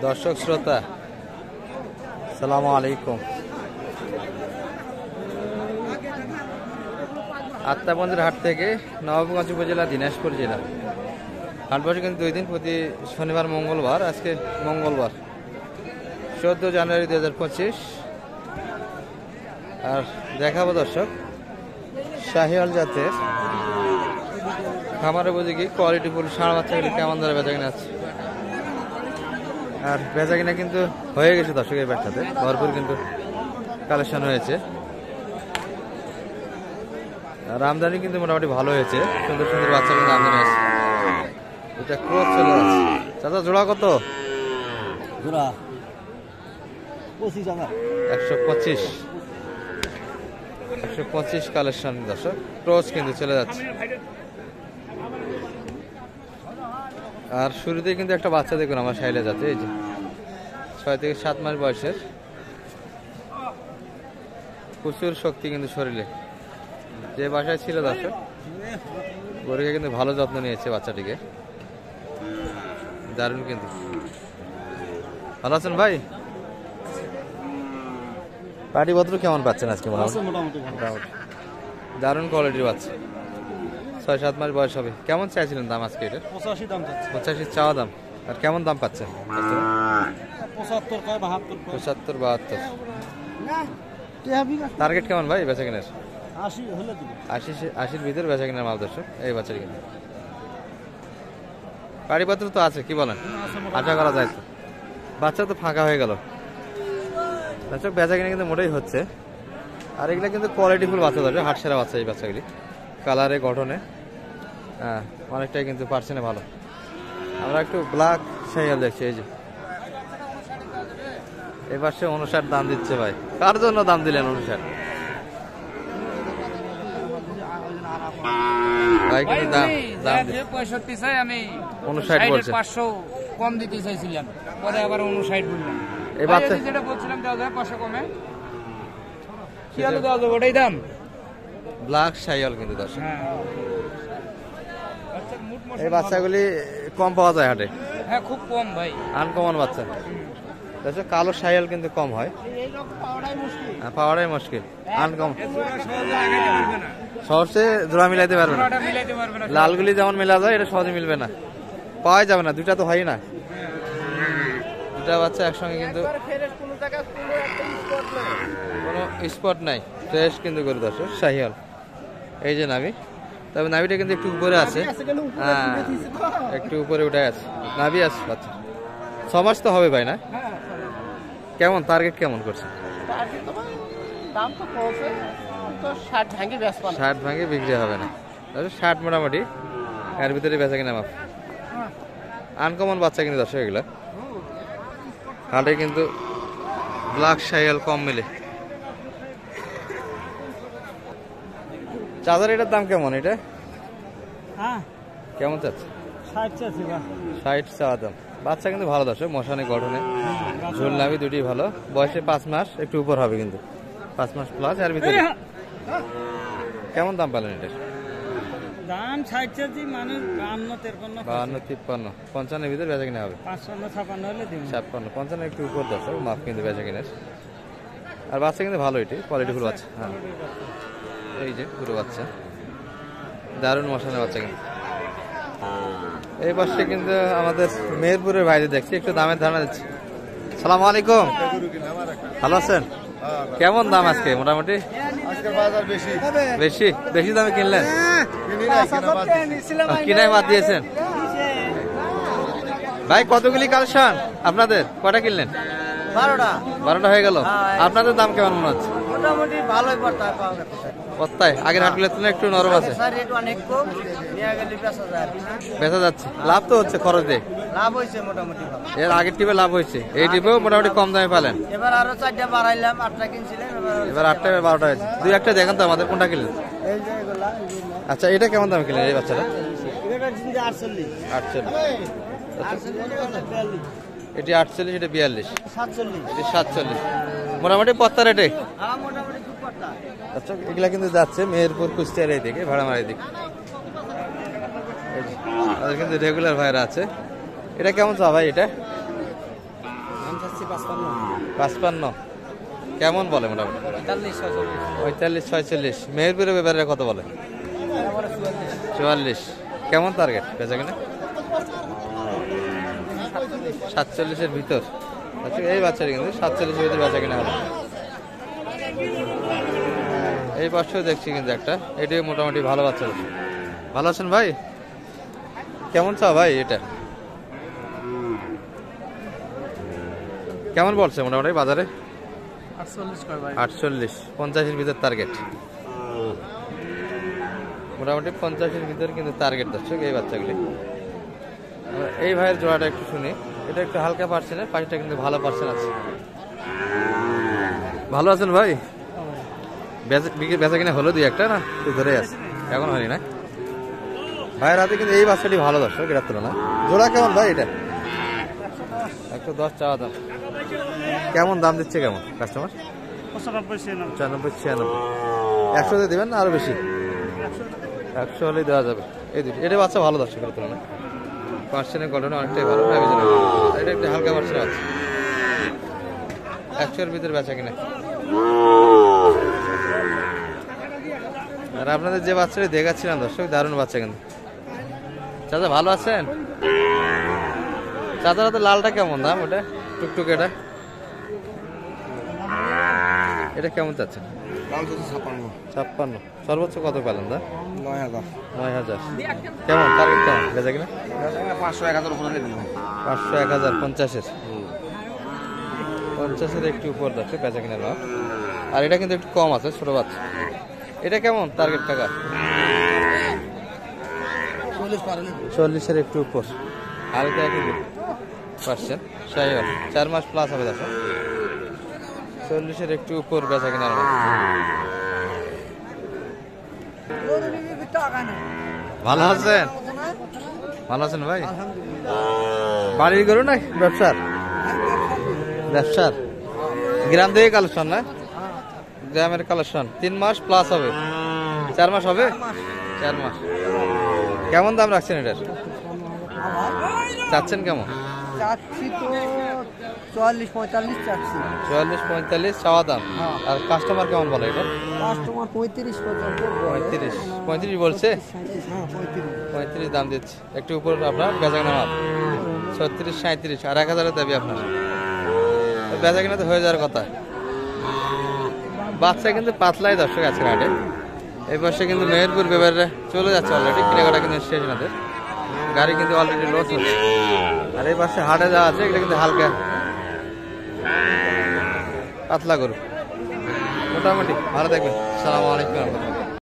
দর্শক শ্রোতা আসসালামু আলাইকুম। আত্মাবন্দের হাট থেকে নবাবগঞ্জ উপজেলা দিনাজপুর জেলা। হাট বসে কিন্তু 2 দিন, প্রতি শনিবার মঙ্গলবার। আজকে মঙ্গলবার 14 জানুয়ারি 2025। আর দেখাবো দর্শক শাহিওয়াল জাতের খামারে বুঝে কি কোয়ালিটি ফুল ষাঁড় বাচ্চাগুলি কেমন ধরে বেচা কিনা আছে। আর বেচা কিনা কিন্তু হয়ে গেছে দর্শক, এই ব্যাগটাতে ভরপুর কিন্তু কালেকশন হয়েছে। আর আমদানি কিন্তু মোটামুটি ভালো হয়েছে, সুন্দর সুন্দর বাচ্চা কিন্তু আমদানি আছে। এটা ক্রস চলে যাচ্ছে। চাচা জোড়া কত? জোড়া 25 টাকা। 125 কালেকশন দর্শক, ক্রস কিন্তু চলে যাচ্ছে। আর শুরুতেই কিন্তু একটা বাচ্চা দেখুন আমার শাইলে যাচ্ছে, এই যে 6 থেকে 7 মাস বয়সের, প্রচুর শক্তি কিন্তু শরীরে। যে বাসায় ছিল দর্শক, গরুকে কিন্তু ভালো যত্ন নিয়েছে বাচ্চাটিকে, দারুণ কিন্তু। ভালো আছেন ভাই? পাটিপত্র কেমন পাচ্ছেন আজকে? মোটামুটি দারুণ কোয়ালিটির বাচ্চা, 6-7 মাস বয়স হবে। কেমন চাইছিলেন দাম আজকে এটা? 85 দাম চাচ্ছি। 85 চাওয়া দাম। আর কেমন দাম পাচ্ছেন? 75 কয় 72 75-72। টার্গেট কেমন ভাই বেচা কিনার? 80 হলে দিবে। 80-80-র ভিতরে বেচা কিনার মাল দর্শক এই বাচ্চার কিনা। পাটিপত্র তো আছে, কি বলেন? আশা করা যায় তো। বাচ্চা তো ফাঁকা হয়ে গেল দর্শক, বেচা কিনা কিন্তু মোটেই হচ্ছে। আর এগুলো কিন্তু কোয়ালিটিফুল বাচ্চা দর্শক, হাট সেরা বাচ্চা এই বাচ্চাগুলি, কালারে গঠনে হ্যাঁ অনেকটাই কিন্তু পার্সেন্টে ভালো। আমরা একটু ব্ল্যাক শাহিওয়াল দেখছি, এই যে এই পাশে 59 দাম দিচ্ছে ভাই। কার জন্য দাম দিলেন 59? ভাই কিন্তু দাম 65 চাই, আমি 59 বলছে। 500 কম দিতে চাইছিলাম, পরে আবার 59 বললাম। এই বাচ্চা যেটা বলছিলাম দেওয়া যায় 500 কমে, কি হলো দেওয়া যাবে ওটাই দাম। ব্ল্যাক শাহিওয়াল কিন্তু দর্শক, হ্যাঁ এই বাচ্চাগুলি কম পাওয়া যায় হাটে। হ্যাঁ খুব কম ভাই, আনকমন বাচ্চা দর্শক। কালো শাহিওয়াল কিন্তু কম হয়, পাওয়াটাই মুশকিল। আনকমন সহজে জোড়া মিলাইতে পারবে না। লালগুলি যেমন মেলা যায়, এটা সহজে মিলবে না, পাওয়া যাবে না। দুটা তো হয় না, দুটা বাচ্চা একসঙ্গে কিন্তু কোনো স্পট নাই, ফ্রেশ কিন্তু করে দর্শক শাহিওয়াল। এই যে নাভি, তবে নাভিটা কিন্তু একটু উপরে আছে, হ্যাঁ একটু উপরে উঠে আছে, নাভি আছে বাচ্চা। 6 মাস তো হবে ভাই না? কেমন টার্গেট কেমন করছে? 60 ভাঙে বিক্রি হবে না, 60 মোটামুটি এর ভিতরে বেচা কিনা মাপ। আনকমন বাচ্চা কিন্তু দর্শক এগুলো হাটে কিন্তু ব্ল্যাক শাহিওয়াল কম মিলে। চাদর এটার দাম কেমন? এটা হ্যাঁ কেমন চাচ্ছে? 60 চাচ্ছি ভাই। 60 চাওয়া দাম। বাচ্চা কিন্তু ভালো দর্শক, মশানি গঠনে, ঝুল নাভি দুটি ভালো। বয়সে 5 মাস একটু উপর হবে কিন্তু, 5 মাস প্লাস। এর ভিতরে কেমন দাম পেলেন এটার? দাম 60 চাচ্ছি, মানে 52-53 52-53 55 এর ভিতরে বেচা কিনা হবে। 55-56 হলে দিন। 56-55 একটু উপর দর্শক মাপ কিন্তু বেচা কিনার। আর বাচ্চা কিন্তু ভালো, এটি কোয়ালিটিফুল বাচ্চা। হ্যাঁ এই যে পুরো বাচ্চা, দারুণ মশানি বাচ্চা কিন্তু। এই পাশে কিন্তু আমাদের মেহেরপুরের বাইরে দেখছি, একটু দামের ধারণা দিচ্ছি। সালাম আলাইকুম, ভালো আছেন? কেমন দাম আজকে? মোটামুটি বেশি বেশি দামে কিনলেন? কিনাই বাদ দিয়েছেন ভাই? কতগুলি কালেকশন আপনাদের? কটা কিনলেন? 12টা হয়ে গেল। আপনাদের দাম কেমন মনে হচ্ছে? মোটামুটি ভালোই পত্তায় আগের হাটগুলোর তুলনায় একটু নরম আছে, বেচা যাচ্ছে। লাভ তো হচ্ছে, খরচ দিয়ে লাভ হয়েছে মোটামুটি ভালো। এর আগের টিপে লাভ হয়েছে, এই টিপেও মোটামুটি কম দামে পেলেন। এবার আরো 4টা বাড়াইলাম, 8টা কিনছিলেন, এবার 8টা 12টা হয়েছে। 2-1টা দেখেন তো আমাদের কোনটা কিনলেন? এই যে এগুলা। আচ্ছা এটা কেমন দামে কিনলেন এই বাচ্চাটা? এটা 48 এটি 48, এটা 42, 47 এটি 47 মোটামুটি পত্তা রেটে। হ্যাঁ মোটামুটি খুব পাটা। আচ্ছা এগুলা কিন্তু যাচ্ছে মেহেরপুর কুষ্টিয়ার এই দিকে, ভাড়ামারি দিকে। কিন্তু রেগুলার ভাইরা আছে। এটা কেমন চা ভাই? এটা 55 কেমন বলে মোটামুটি? 45 46। মেহেরপুরের ব্যাপারে কত বলে? 44। কেমন টার্গেট বেচা কিনা? 47-এর ভিতর। আচ্ছা এই বাচ্চাটি কিন্তু 47-এর ভিতর বেচা কিনা হলো। এই পাশেও দেখছি কিন্তু একটা, এটিও মোটামুটি ভালো বাচ্চা। ভালো আছেন ভাই? কেমন চাও ভাই এটা? কেমন বলছে মোটামুটি বাজারে? 48। 50-এর ভিতর টার্গেট, মোটামুটি 50-এর ভিতর কিন্তু টার্গেট দর্শক এই বাচ্চাগুলি। এই ভাইয়ের জোড়াটা একটু শুনি, এটা একটু হালকা পার্সেন্ট, পাশটা কিন্তু ভালো পার্সেন্ট আছে। ভালো আছেন ভাই? বেচা কিনা হলো দুই একটা, না তুই ধরে আছে এখন হয়নি না? ভাইয়ের হাতে কিন্তু এই বাচ্চাটি ভালো দর্শক এটার তুলনা। জোড়া কেমন ভাই এটা? 110 চাওয়া দাম। কেমন দাম দিচ্ছে কেমন কাস্টমার? 95 96। 100 দেবেন না আরো বেশি? 100 হলেই দেওয়া যাবে। এই দুটি এটা বাচ্চা ভালো দর্শক এটার তুলনা, পার্সেন্টের গঠন অনেকটাই ভালো। এটা একটু হালকা পার্সেন্ট আছে। 100-এর ভিতরে বেচা কিনা। আর আপনাদের যে বাচ্চাটি দেখাচ্ছিলাম দর্শক, দারুণ বাচ্চা কিন্তু। চাচা ভালো আছেন? চাচার হাতে লালটা কেমন দাম? ওটা টুকটুক এটা কেমন চাচ্ছেন? 56। সর্বোচ্চ কত পেলেন দা? 9000। কেমন টার্গেট কেমন বেচা কিনা? 500 1000 উপরে দেব। 500 1000 50-এর। 50-এর একটু উপর যাচ্ছে বেচা কিনার লাভ। আর এটা কিন্তু একটু কম আছে, ছোট বাচ্চা। এটা কেমন টার্গেট টাকা? 40-এর একটু উপর, হালকা একটু পার্সেন্ট। 4 মাস প্লাস হবে দেখো। 40-এর একটু উপর বেচা কিনার লাভ। ভালো আছেন? ভালো আছেন ভাই? বাড়ির গরু না ব্যবসার? ব্যবসার। গ্রাম থেকে কালেকশন না? গ্রামের কালেকশন। 3 মাস প্লাস হবে। 4 মাস হবে? 4 মাস। কেমন দাম রাখছেন এটার? চাচ্ছেন কেমন? চাচ্ছি তো 44 45 চাচ্ছি। 44 45 চাওয়া দাম। আর কাস্টমার কেমন বলে এটা? কাস্টমার 35 পর্যন্ত 35 বলছে। 35 দাম দিচ্ছে, একটু উপর আপনার বেচা কিনা মাল। 36 37 আর 1000-এর দাবি আপনার। বেচা কিনা তো হয়ে যাওয়ার কথা। বাচ্চা কিন্তু পাতলাই দর্শক আজকের হাটে। এই পাশে কিন্তু মেহেরপুর ব্যাপারে চলে যাচ্ছে অলরেডি, কেনাকাটা কিন্তু শেষ ওনাদের। গাড়ি কিন্তু অলরেডি লোড হচ্ছে। আর এই পাশে হাটে যাওয়া আছে, এটা কিন্তু হালকা পাতলা গরু। মোটামুটি ভালো থাকবেন। আসসালামু আলাইকুম।